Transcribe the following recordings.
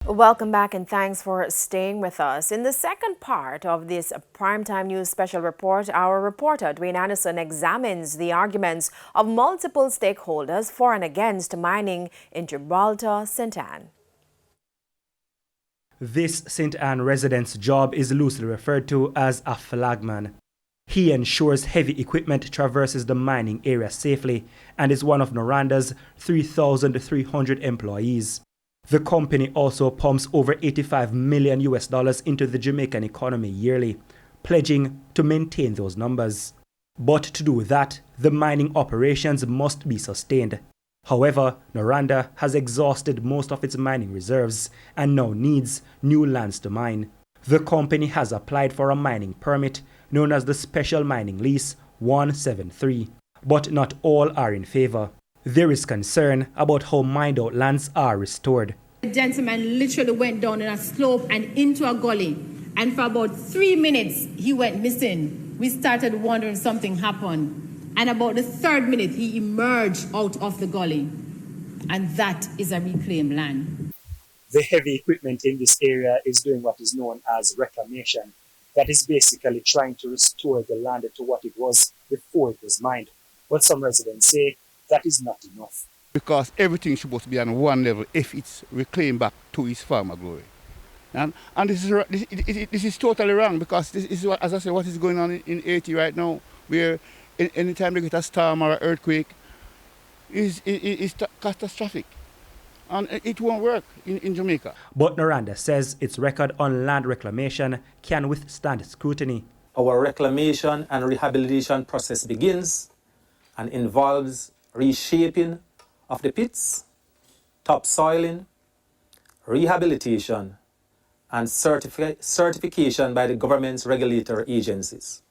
Welcome back and thanks for staying with us. In the second part of this Primetime News special report, our reporter Dwayne Anderson examines the arguments of multiple stakeholders for and against mining in Gibraltar, St. Ann. This St. Ann resident's job is loosely referred to as a flagman. He ensures heavy equipment traverses the mining area safely and is one of Noranda's 3,300 employees. The company also pumps over $85 million into the Jamaican economy yearly, pledging to maintain those numbers. But to do that, the mining operations must be sustained. However, Noranda has exhausted most of its mining reserves and now needs new lands to mine. The company has applied for a mining permit known as the Special Mining Lease 173, but not all are in favor. There is concern about how mined-out lands are restored. The gentleman literally went down in a slope and into a gully, and for about 3 minutes he went missing. We started wondering something happened, and about the 3rd minute he emerged out of the gully, and that is a reclaimed land. The heavy equipment in this area is doing what is known as reclamation. That is basically trying to restore the land to what it was before it was mined. But some residents say that is not enough. Because everything is supposed to be on one level if it's reclaimed back to its former glory. And this is totally wrong, because this is, what, as I say, what is going on in Haiti right now, where anytime they get a storm or an earthquake, is catastrophic. And it won't work in Jamaica. But Noranda says its record on land reclamation can withstand scrutiny. Our reclamation and rehabilitation process begins and involves reshaping of the pits, topsoiling, rehabilitation, and certification by the government's regulatory agencies.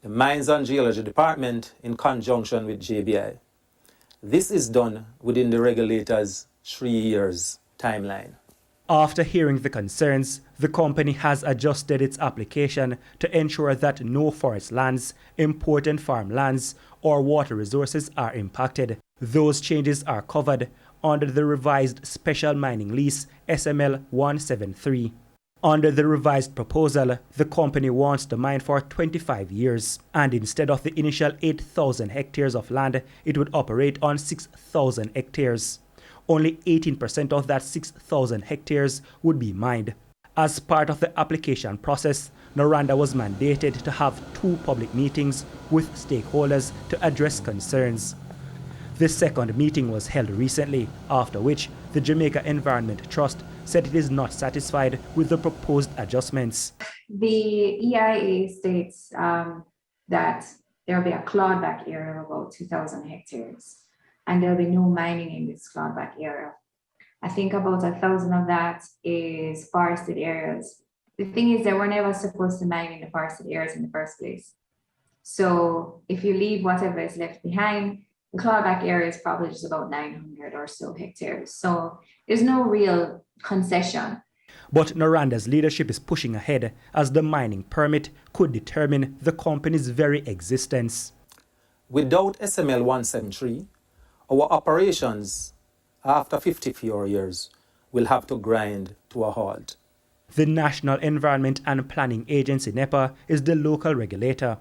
The Mines and Geology Department in conjunction with JBI. This is done within the regulator's 3 years timeline. After hearing the concerns, the company has adjusted its application to ensure that no forest lands, important farmlands, or water resources are impacted. Those changes are covered under the revised Special Mining Lease SML 173. Under the revised proposal, the company wants to mine for 25 years, and instead of the initial 8,000 hectares of land, it would operate on 6,000 hectares. Only 18% of that 6,000 hectares would be mined. As part of the application process, Noranda was mandated to have 2 public meetings with stakeholders to address concerns. The second meeting was held recently, after which the Jamaica Environment Trust said it is not satisfied with the proposed adjustments. The EIA states that there will be a clawback area of about 2,000 hectares, and there will be no mining in this clawback area. I think about 1,000 of that is forested areas. The thing is that we're never supposed to mine in the forested areas in the first place. So if you leave whatever is left behind, the clawback area is probably just about 900 or so hectares. So there's no real concession. But Noranda's leadership is pushing ahead, as the mining permit could determine the company's very existence. Without SML 173, our operations after 54 years will have to grind to a halt. The National Environment and Planning Agency, NEPA, is the local regulator.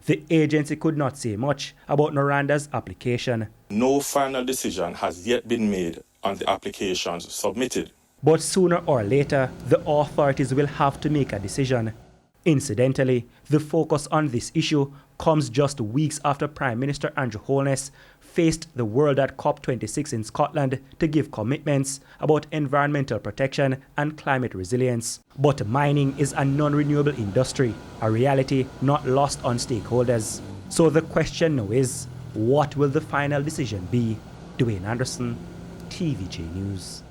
The agency could not say much about Noranda's application. No final decision has yet been made on the applications submitted. But sooner or later, the authorities will have to make a decision. Incidentally, the focus on this issue comes just weeks after Prime Minister Andrew Holness faced the world at COP26 in Scotland to give commitments about environmental protection and climate resilience. But mining is a non-renewable industry, a reality not lost on stakeholders. So the question now is, what will the final decision be? Dwayne Anderson, TVJ News.